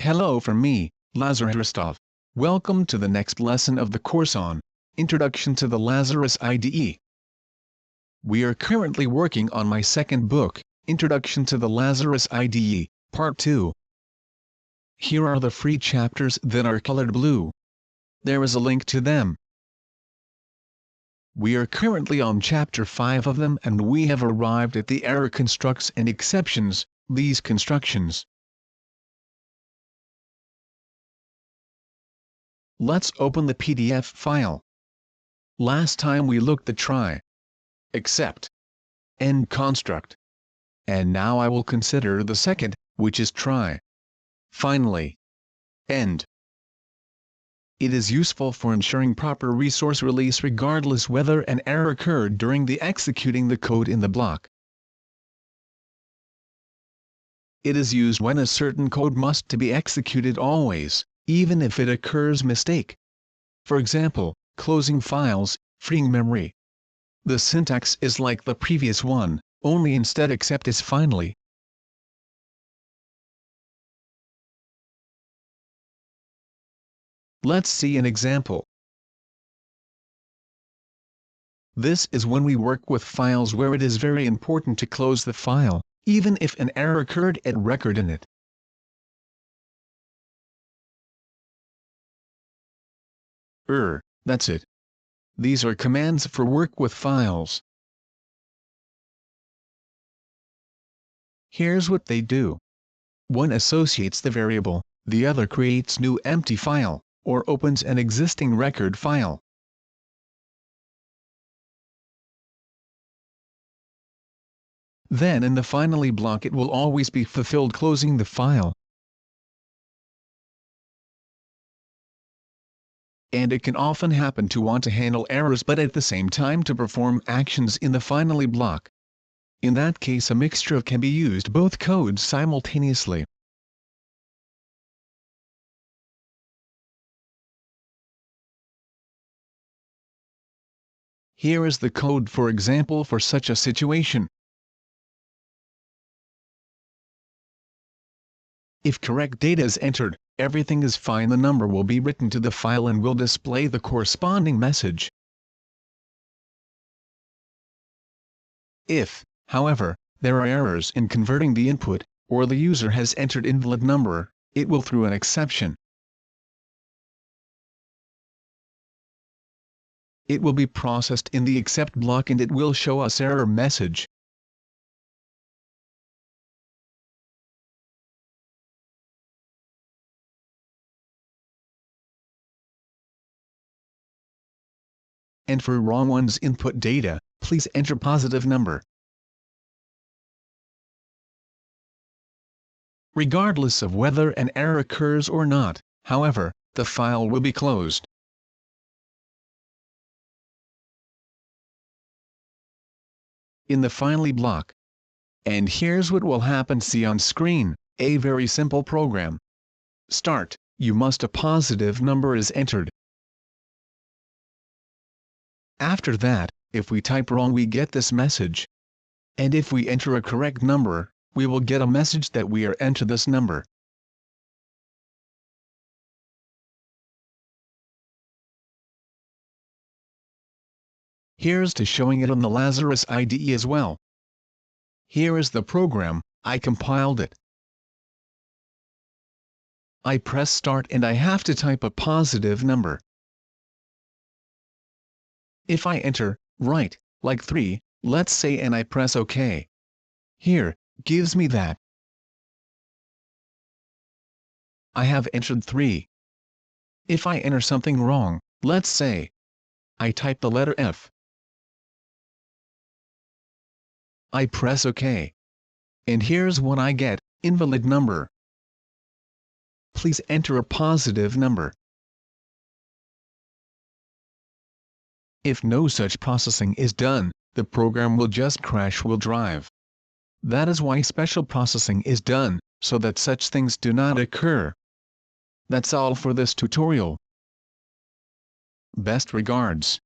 Hello from me, Lazarus IDE. Welcome to the next lesson of the course on Introduction to the Lazarus IDE. We are currently working on my second book, Introduction to the Lazarus IDE, Part 2. Here are the free chapters that are colored blue. There is a link to them. We are currently on Chapter 5 of them, and we have arrived at the error constructs and exceptions, these constructions. Let's open the PDF file. Last time we looked at try, except, end construct. And now I will consider the second, which is try. Finally, end. It is useful for ensuring proper resource release regardless whether an error occurred during the executing the code in the block. It is used when a certain code must to be executed always, even if it occurs mistake. For example, closing files, freeing memory. The syntax is like the previous one, only instead except is finally. Let's see an example. This is when we work with files where it is very important to close the file, even if an error occurred at record in it. That's it. These are commands for work with files. Here's what they do. One associates the variable, the other creates new empty file, or opens an existing record file. Then in the finally block it will always be fulfilled closing the file. And it can often happen to want to handle errors but at the same time to perform actions in the finally block. In that case a mixture can be used both codes simultaneously. Here is the code for example for such a situation. If correct data is entered, everything is fine. The number will be written to the file and will display the corresponding message. If, however, there are errors in converting the input, or the user has entered invalid number, it will throw an exception. It will be processed in the except block and it will show us error message. And for wrong one's input data, please enter positive number. Regardless of whether an error occurs or not, however, the file will be closed. In the finally block. And here's what will happen. See on screen, a very simple program. Start, you must a positive number is entered. After that, if we type wrong we get this message. And if we enter a correct number, we will get a message that we are enter this number. Here's to showing it on the Lazarus IDE as well. Here is the program, I compiled it. I press start and I have to type a positive number. If I enter, right, like 3, let's say, and I press OK. Here, gives me that. I have entered 3. If I enter something wrong, let's say, I type the letter F. I press OK. And here's what I get, invalid number. Please enter a positive number. If no such processing is done, the program will just crash will drive. That is why special processing is done, so that such things do not occur. That's all for this tutorial. Best regards.